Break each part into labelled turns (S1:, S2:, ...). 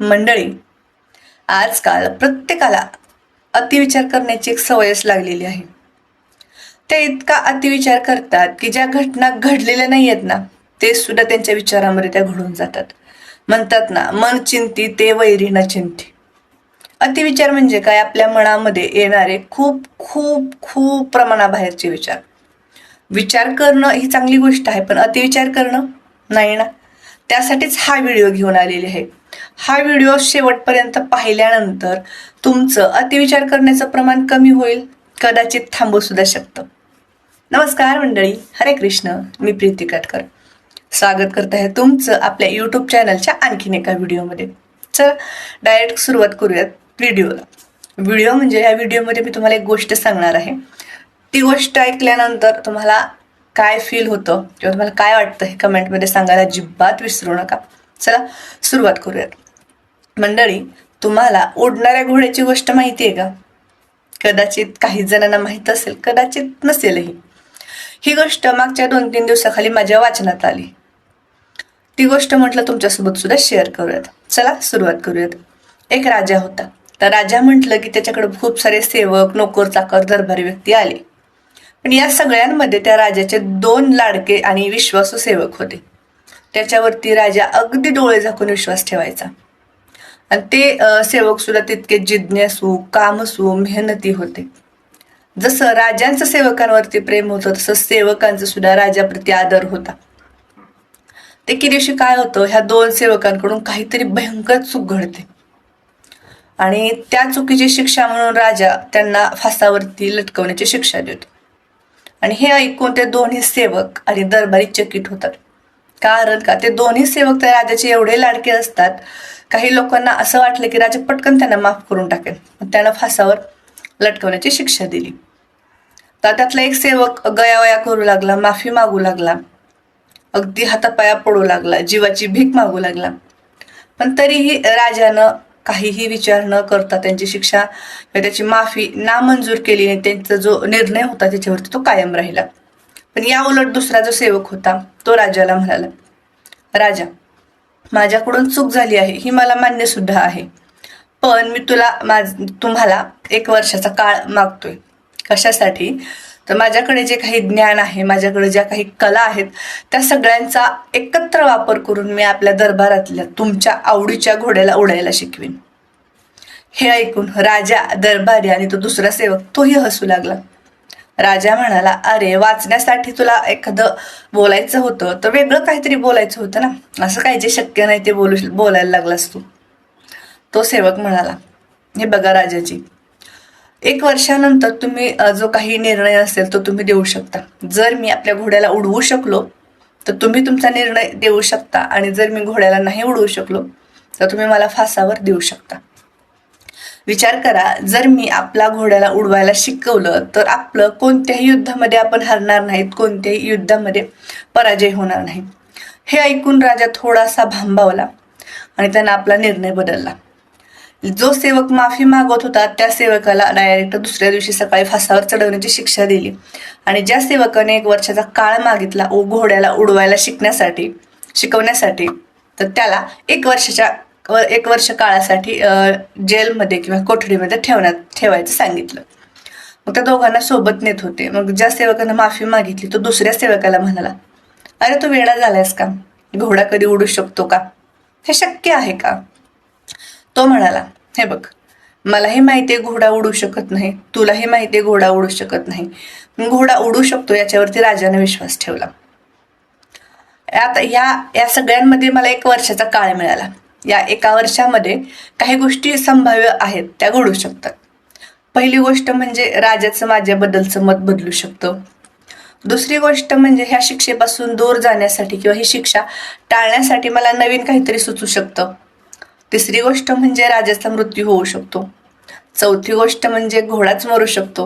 S1: मंडळी, आजकाल प्रत्येकाला अतिविचार करण्याची एक सवयच लागलेली आहे. ते इतका अतिविचार करतात की ज्या घटना घडलेल्या नाही आहेत ना, ते सुद्धा त्यांच्या विचारामध्ये त्या घडून जातात. म्हणतात ना, मन चिंती ते वैरी न चिंती. अतिविचार म्हणजे काय? आपल्या मनामध्ये येणारे खूप खूप खूप प्रमाणाबाहेरचे विचार. विचार करणं ही चांगली गोष्ट आहे, पण अतिविचार करणं नाही ना. त्यासाठीच हा व्हिडिओ घेऊन आलेले आहे. हा व्हिडिओ शेवटपर्यंत पाहिल्यानंतर तुमचं अतिविचार करण्याचं प्रमाण कमी होईल, कदाचित थांबू सुद्धा शकतं. नमस्कार मंडळी, हरे कृष्ण. मी प्रीती काटकर स्वागत करत आहे तुमचं आपल्या यूट्यूब चॅनलच्या आणखीन एका व्हिडिओमध्ये. चला डायरेक्ट सुरुवात करूयात व्हिडिओला. म्हणजे या व्हिडिओमध्ये मी तुम्हाला एक गोष्ट सांगणार आहे. ती गोष्ट ऐकल्यानंतर तुम्हाला काय फील होतं किंवा तुम्हाला काय वाटतं हे कमेंटमध्ये सांगायला अजिबात विसरू नका. चला सुरुवात करूयात. मंडळी, तुम्हाला उडणाऱ्या घोड्याची गोष्ट माहिती आहे का? कदाचित काही जणांना माहीत असेल, कदाचित नसेलही. ही गोष्ट मागच्या 2-3 दिवसाखाली माझ्या वाचनात आली. ती गोष्ट म्हटलं तुमच्यासोबत सुद्धा शेअर करूयात. चला सुरुवात करूयात. एक राजा होता. तर राजा म्हटलं की त्याच्याकडे खूप सारे सेवक, नोकर, चाकर, दरबारी व्यक्ती आले. पण या सगळ्यांमध्ये त्या राजाचे 2 लाडके आणि विश्वासू सेवक होते. त्याच्यावरती राजा अगदी डोळे झाकून विश्वास ठेवायचा. आणि ते सेवक सुद्धा तितके जिज्ञासू, कामसू, मेहनती होते. जसं राजांचं सेवकांवरती प्रेम होतं, तसं सेवकांचं सुद्धा राजाप्रती आदर होता. एके दिवशी काय होतं, ह्या 2 सेवकांकडून काहीतरी भयंकर चूक घडते आणि त्या चुकीची शिक्षा म्हणून राजा त्यांना फासावरती लटकवण्याची शिक्षा देतो. आणि हे ऐकून ते दोन्ही सेवक आणि दरबारी चकित होतात. कारण का, ते दोन्ही सेवक त्या राजाचे एवढे लाडके असतात, काही लोकांना असं वाटलं की राजा पटकन त्यांना माफ करून टाकेल, त्यांना फासावर लटकवण्याची शिक्षा दिली. तर त्यातला एक सेवक गयावया करू लागला, माफी मागू लागला, अगदी हातापाया पडू लागला, जीवाची भीक मागू लागला. पण तरीही राजानं काहीही विचार न करता त्यांची शिक्षा किंवा त्याची माफी नामंजूर केली आणि त्यांचा जो निर्णय होता त्याच्यावरती तो कायम राहिला. पण या उलट दुसरा जो सेवक होता तो राजाला म्हणाला, राजा, माझ्याकडून चूक झाली आहे, ही मला मान्य सुद्धा आहे, पण मी तुम्हाला 1 वर्षाचा काळ मागतोय. कशासाठी? तर माझ्याकडे जे काही ज्ञान आहे, माझ्याकडे ज्या काही कला आहेत, त्या सगळ्यांचा एकत्र वापर करून मी आपल्या दरबारातल्या तुमच्या आवडीच्या घोड्याला उडायला शिकवीन. हे ऐकून राजा, दरबारी आणि तो दुसरा सेवक तोही हसू लागला. राजा म्हणाला, अरे, वाचण्यासाठी तुला एखादं बोलायचं होतं तर वेगळं काहीतरी बोलायचं होतं ना, असं काय जे शक्य नाही ते बोलायला लागलास तू. तो सेवक म्हणाला, हे बघा राजाजी, 1 वर्षानंतर तुम्ही जो काही निर्णय असेल तो तुम्ही देऊ शकता. जर मी आपल्या घोड्याला उडवू शकलो तर तुम्ही तुमचा निर्णय देऊ शकता, आणि जर मी घोड्याला नाही उडवू शकलो तर तुम्ही मला फासावर देऊ शकता. विचार करा, जर मी आपला घोड्याला उडवायला शिकवलं तर आपलं कोणत्याही युद्धामध्ये आपण हरणार नाहीत, कोणत्याही युद्धामध्ये पराजय होणार नाही. हे ऐकून राजा थोडासा भांबावला आणि त्यानं आपला निर्णय बदलला. जो सेवक माफी मागत होता त्या सेवकाला डायरेक्ट दुसऱ्या दिवशी सकाळी फासावर चढवण्याची शिक्षा दिली. आणि ज्या सेवकाने 1 वर्षाचा काळ मागितला घोड्याला उडवायला शिकवण्यासाठी, तर त्याला 1 वर्ष काळासाठी जेलमध्ये किंवा कोठडीमध्ये ठेवायचं सांगितलं. मग त्या दोघांना सोबत नेत होते. मग ज्या सेवकानं माफी मागितली तो दुसऱ्या सेवकाला म्हणाला, अरे, तू वेडा झालायस का? घोडा कधी उडू शकतो का? हे शक्य आहे का? तो म्हणाला, हे बघ, मलाही माहितीये घोडा उडू शकत नाही, तुलाही माहितीये घोडा उडू शकत नाही, घोडा उडू शकतो याच्यावरती राजाने विश्वास ठेवला. आता या सगळ्यांमध्ये मला 1 वर्षाचा काळ मिळाला. या 1 वर्षामध्ये काही गोष्टी संभाव्य आहेत, त्या घडू शकतात. पहिली गोष्ट म्हणजे राजाचं माझ्याबद्दलचं मत बदलू शकतं. दुसरी गोष्ट म्हणजे ह्या शिक्षेपासून दूर जाण्यासाठी किंवा ही शिक्षा टाळण्यासाठी मला नवीन काहीतरी सुचू शकतं. तिसरी गोष्ट म्हणजे राजाचा मृत्यू होऊ शकतो. चौथी गोष्ट म्हणजे घोडाच मरू शकतो.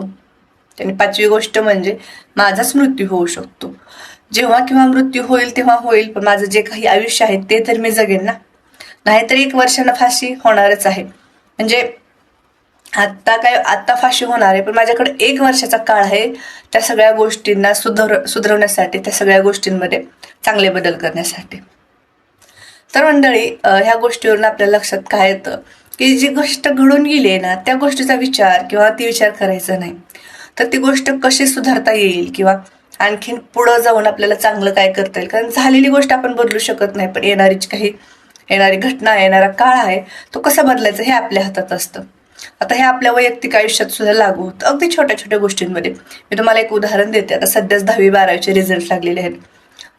S1: आणि 5वी गोष्ट म्हणजे माझाच मृत्यू होऊ शकतो. जेव्हा किंवा मृत्यू होईल तेव्हा होईल, पण माझं जे काही आयुष्य आहे ते तर मी जगेन ना. नाहीतर 1 वर्षानं फाशी होणारच आहे. म्हणजे आत्ता फाशी होणार आहे, पण माझ्याकडे 1 वर्षाचा काळ आहे त्या सगळ्या गोष्टींना सुधरवण्यासाठी, त्या सगळ्या गोष्टींमध्ये चांगले बदल करण्यासाठी. तर मंडळी, ह्या गोष्टीवरून आपल्या लक्षात काय येतं की जी गोष्ट घडून गेली आहे ना, त्या गोष्टीचा विचार किंवा ती विचार करायचा नाही, तर ती गोष्ट कशी सुधारता येईल किंवा आणखीन पुढं जाऊन आपल्याला चांगलं काय करता येईल. कारण झालेली गोष्ट आपण बदलू शकत नाही, पण येणारी घटना, येणारा काळ आहे, तो कसा बदलायचा हे आपल्या हातात असतं. आता हे आपल्या वैयक्तिक आयुष्यात सुद्धा लागू होतं, अगदी छोट्या छोट्या गोष्टींमध्ये. मी तुम्हाला एक उदाहरण देते. आता सध्याच 10वी-12वीचे रिझल्ट लागलेले आहेत.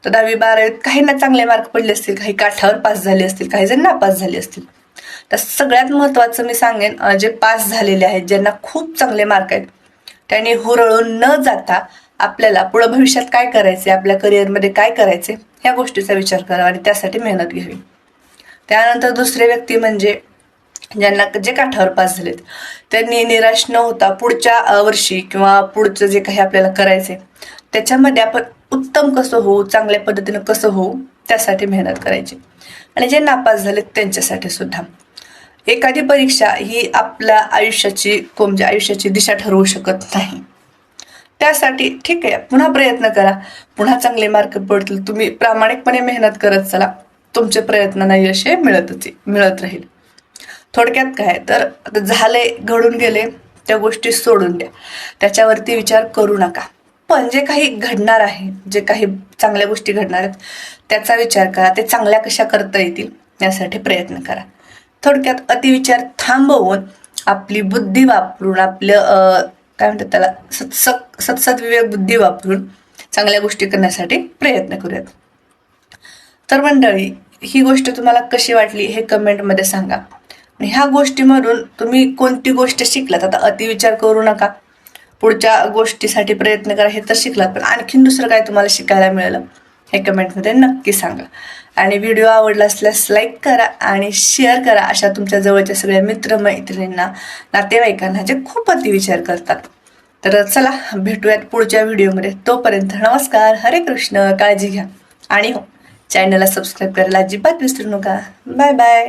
S1: तर 10वी-12वीत काहींना चांगले मार्क पडले असतील, काही काठावर पास झाले असतील, काही जण नापास झाले असतील. तर सगळ्यात महत्त्वाचं मी सांगेन, जे पास झालेले आहेत, ज्यांना खूप चांगले मार्क आहेत, त्यांनी हुरळून न जाता आपल्याला पुढं भविष्यात काय करायचे, आपल्या करिअरमध्ये काय करायचे, ह्या गोष्टीचा विचार करावा आणि त्यासाठी मेहनत घ्यावी. त्यानंतर दुसरे व्यक्ती म्हणजे ज्यांना जे काठावर पास झालेत, त्यांनी निराश न होता पुढच्या वर्षी किंवा पुढचं जे काही आपल्याला करायचे त्याच्यामध्ये आपण उत्तम कसं होऊ, चांगल्या पद्धतीनं कसं होऊ, त्यासाठी मेहनत करायची. आणि जे नापास झालेत त्यांच्यासाठी सुद्धा एखादी परीक्षा ही आपल्या आयुष्याची दिशा ठरवू शकत नाही. त्यासाठी ठीक आहे, पुन्हा प्रयत्न करा, पुन्हा चांगले मार्क पडतील, तुम्ही प्रामाणिकपणे मेहनत करत चला, तुमचे प्रयत्न नाही असे मिळत राहील. थोडक्यात काय तर, आता झाले, घडून गेले, त्या गोष्टी सोडून द्या, त्याच्यावरती विचार करू नका. पण जे काही घडणार आहे, जे काही चांगल्या गोष्टी घडणार आहेत, त्याचा विचार करा, ते चांगल्या कशा करता येतील यासाठी प्रयत्न करा. थोडक्यात अतिविचार थांबवून आपली बुद्धी वापरून, आपलं काय म्हणतात त्याला, सत्सद विवेक बुद्धी वापरून चांगल्या गोष्टी करण्यासाठी प्रयत्न करूयात. तर मंडळी, ही गोष्ट तुम्हाला कशी वाटली हे कमेंटमध्ये सांगा. आणि ह्या गोष्टीमधून तुम्ही कोणती गोष्ट शिकलात. आता अतिविचार करू नका, पुढच्या गोष्टीसाठी प्रयत्न करा, हे तर शिकलात, पण आणखीन दुसरं काय तुम्हाला शिकायला मिळालं हे कमेंटमध्ये नक्की सांगा. आणि व्हिडिओ आवडला असल्यास लाईक करा आणि शेअर करा अशा तुमच्या जवळच्या सगळ्या मित्रमैत्रिणींना, नातेवाईकांना जे खूप अतिविचार करतात. तर चला, भेटूयात पुढच्या व्हिडिओमध्ये. तोपर्यंत नमस्कार, हरे कृष्ण, काळजी घ्या आणि हो, चॅनलला सबस्क्राईब करायला अजिबात विसरू नका. Bye bye.